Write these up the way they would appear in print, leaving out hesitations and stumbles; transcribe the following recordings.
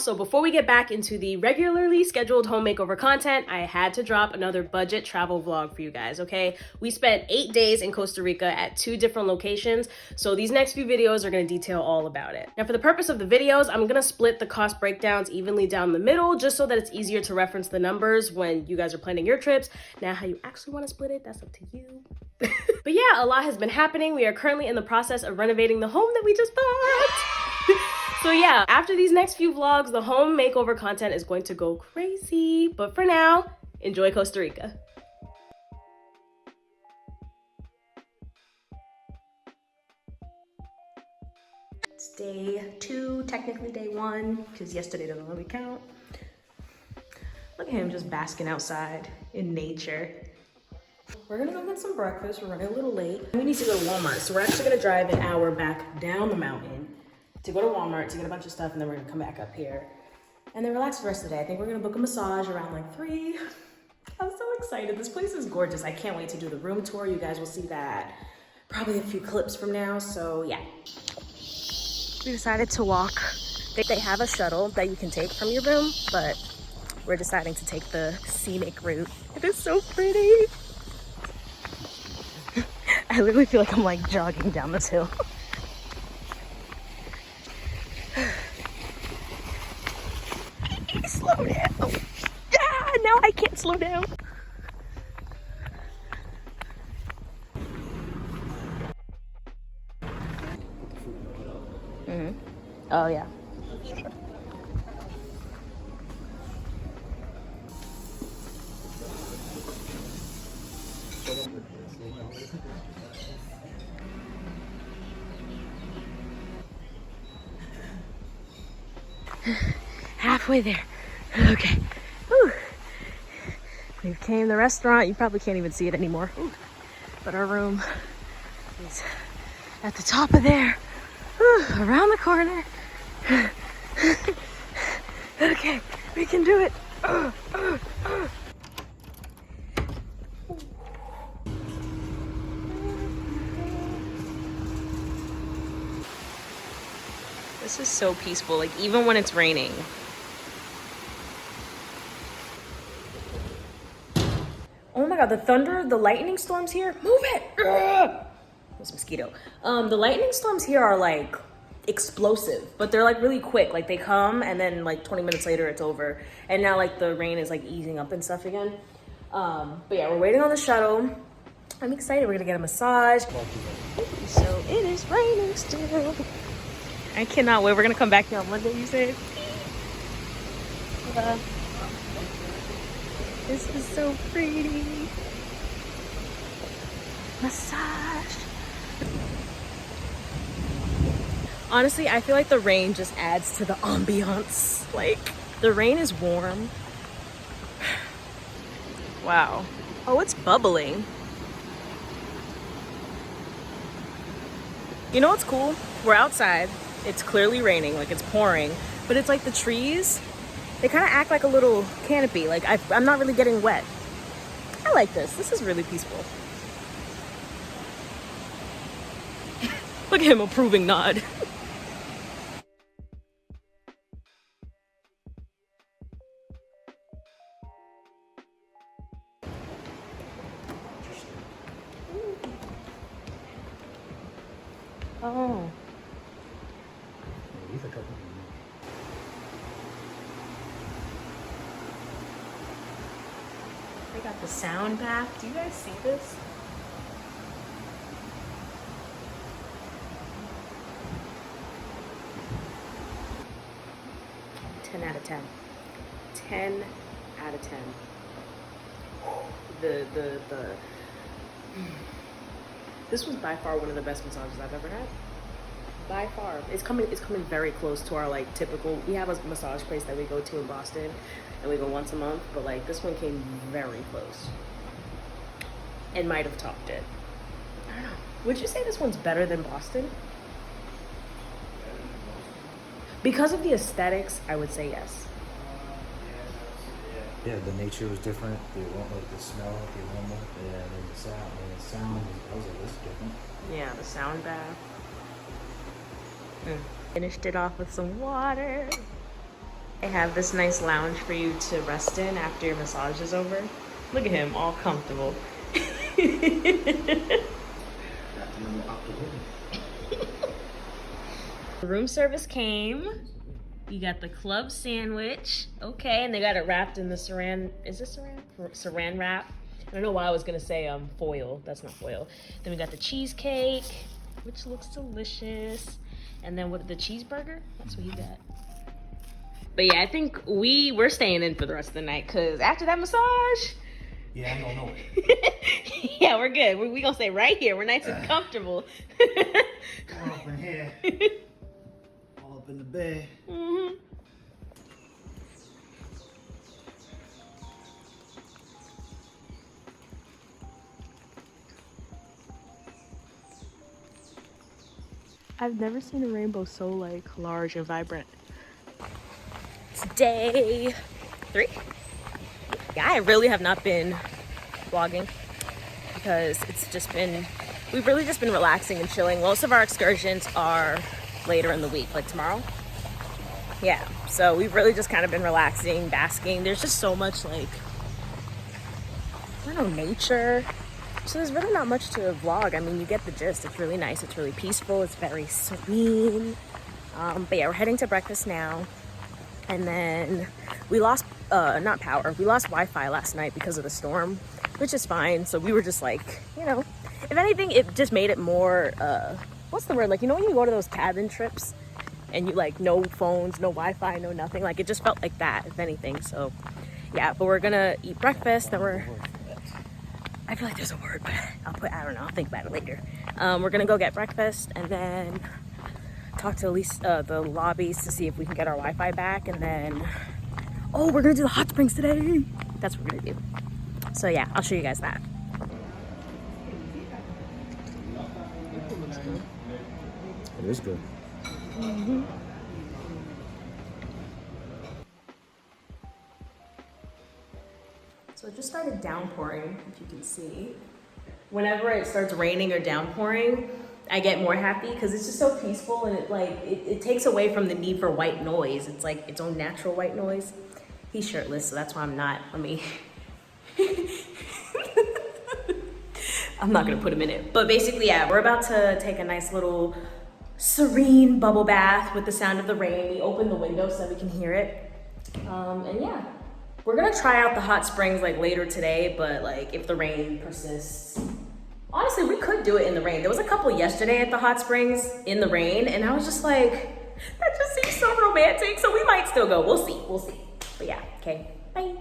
So before we get back into the regularly scheduled home makeover content, I had to drop another budget travel vlog for you guys, okay? We spent 8 days in Costa Rica at 2 different locations, so these next few videos are gonna detail all about it. Now for the purpose of the videos, I'm gonna split the cost breakdowns evenly down the middle, just so that it's easier to reference the numbers when you guys are planning your trips. Now how you actually wanna split it, that's up to you. But yeah, a lot has been happening. We are currently in the process of renovating the home that we just bought. So yeah, after these next few vlogs, the home makeover content is going to go crazy. But for now, enjoy Costa Rica. It's day 2, technically day 1, because yesterday doesn't really count. Look at him just basking outside in nature. We're gonna go get some breakfast. We're running a little late. We need to go to Walmart. So we're actually gonna drive an hour back down the mountain to go to Walmart to get a bunch of stuff, and then we're gonna come back up here and then relax the rest of the day. I think we're gonna book a massage around like 3. I'm so excited. This place is gorgeous. I can't wait to do the room tour. You guys will see that probably a few clips from now. So yeah. We decided to walk. They have a shuttle that you can take from your room, but we're deciding to take the scenic route. It is so pretty. I literally feel like I'm like jogging down this hill. Slow down. Ah, now I can't slow down. Oh yeah. Halfway there. Okay. Whew. We've came to the restaurant. You probably can't even see it anymore. Ooh. But our room is at the top of there. Whew. Around the corner. Okay, we can do it. This is so peaceful, like even when it's raining. Oh my god, the thunder, the lightning storms here. Move it! Ugh. This mosquito. The lightning storms here are like explosive, but they're like really quick. Like they come and then like 20 minutes later it's over. And now like the rain is like easing up and stuff again. But yeah, we're waiting on the shuttle. I'm excited. We're gonna get a massage. So it is raining still. I cannot wait. We're gonna come back here on Monday, you said? This is so pretty. Massage. Honestly, I feel like the rain just adds to the ambiance. Like, the rain is warm. Wow. Oh, it's bubbling. You know what's cool? We're outside. It's clearly raining, like it's pouring, but it's like the trees, they kind of act like a little canopy. Like I'm not really getting wet. I like this. This is really peaceful. Look at him approving nod. Oh. They got the sound bath. Do you guys see this? Ten out of 10. 10 out of 10. This was by far one of the best massages I've ever had. By far. It's coming very close to our like typical, we have a massage place that we go to in Boston and we go once a month, but like this one came very close and might have topped it. I don't know. Would you say this one's better than Boston? Because of the aesthetics, I would say yes. Yeah, the nature was different. The smell, the aroma, and then the sound. I was like, this is different. Yeah, the sound bath. Finished it off with some water. They have this nice lounge for you to rest in after your massage is over. Look at him, all comfortable. The room service came. You got the club sandwich. Okay, and they got it wrapped in the saran, is this saran? Saran wrap. I don't know why I was gonna say foil. That's not foil. Then we got the cheesecake, which looks delicious. And then what, the cheeseburger? That's what you got. But yeah, I think we're staying in for the rest of the night because after that massage. Yeah, I don't know. Yeah, we're good. We gonna stay right here. We're nice and comfortable. All up in here. All up in the bed. Mm-hmm. I've never seen a rainbow so like large and vibrant. It's day 3. Yeah, I really have not been vlogging because we've really just been relaxing and chilling. Most of our excursions are later in the week, like tomorrow. Yeah, so we've really just kind of been relaxing, basking. There's just so much like, I don't know, nature. So there's really not much to vlog. I mean, you get the gist. It's really nice. It's really peaceful. It's very serene. But yeah, we're heading to breakfast now. And then we lost, not power, we lost Wi-Fi last night because of the storm, which is fine. So we were just like, you know, if anything, it just made it more, what's the word? Like, you know, when you go to those cabin trips and you like, no phones, no Wi-Fi, no nothing. Like, it just felt like that, if anything. So yeah, but we're gonna eat breakfast. Then I feel like there's a word, but I don't know, I'll think about it later. We're gonna go get breakfast and then talk to at least the lobbies to see if we can get our Wi-Fi back, and then, oh, we're gonna do the hot springs today. That's what we're gonna do. So yeah, I'll show you guys that. It is good. Mm-hmm. So it just started downpouring, if you can see. Whenever it starts raining or downpouring, I get more happy because it's just so peaceful, and it takes away from the need for white noise. It's like its own natural white noise. He's shirtless, so that's why I'm not. Let me. I'm not gonna put him in it. But basically, yeah, we're about to take a nice little serene bubble bath with the sound of the rain. We opened the window so that we can hear it. And yeah, we're gonna try out the hot springs like later today, but like if the rain persists. Honestly, we could do it in the rain. There was a couple yesterday at the hot springs in the rain, and I was just like, that just seems so romantic. So we might still go. We'll see. We'll see. But yeah, okay. Bye.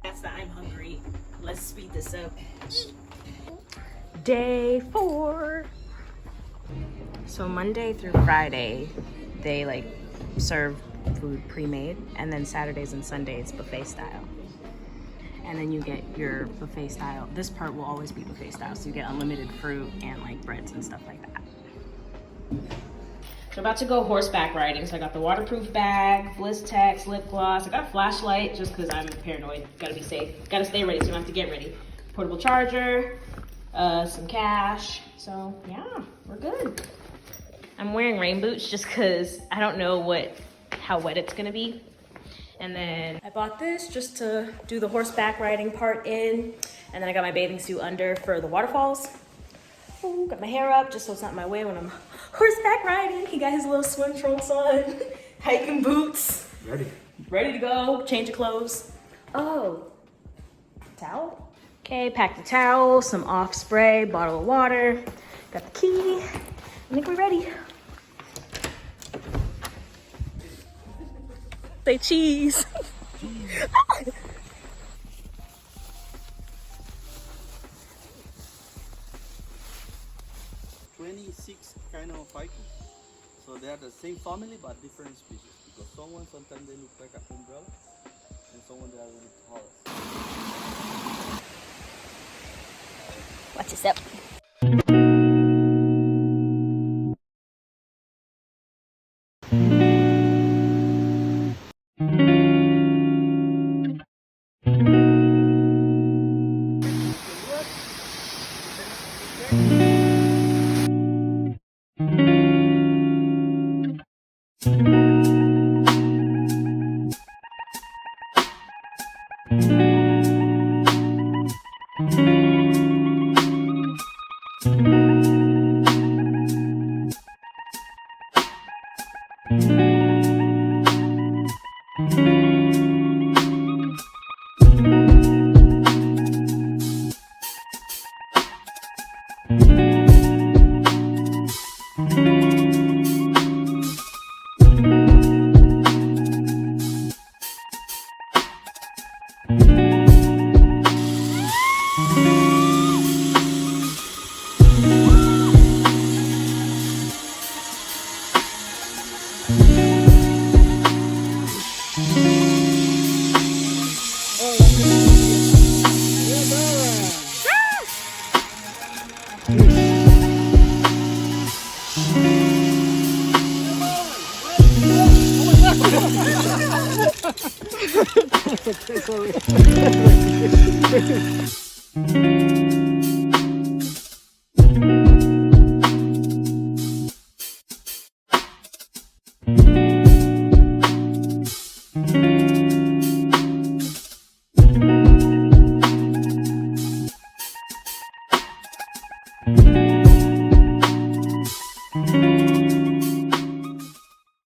That's the I'm hungry. Let's speed this up. Day 4. So Monday through Friday, they like serve food pre-made, and then Saturdays and Sundays buffet style. And then you get your buffet style. This part will always be buffet style, so you get unlimited fruit and like breads and stuff like that. So I'm about to go horseback riding. So I got the waterproof bag, Blistex, lip gloss. I got a flashlight just because I'm paranoid. Gotta be safe. Gotta stay ready, so you don't have to get ready. Portable charger, some cash. So yeah, we're good. I'm wearing rain boots just because I don't know how wet it's gonna be. And then I bought this just to do the horseback riding part in. And then I got my bathing suit under for the waterfalls. Ooh, got my hair up just so it's not in my way when I'm horseback riding. He got his little swim trunks on, hiking boots. Ready to go, change of clothes. Oh, towel? Okay, packed the towel, some off spray, bottle of water, got the key. I think we're ready. Say cheese. 26 kind of ficus. So they are the same family but different species. Because someone sometimes they look like an umbrella, and someone they are really tall. Watch yourself. Sorry.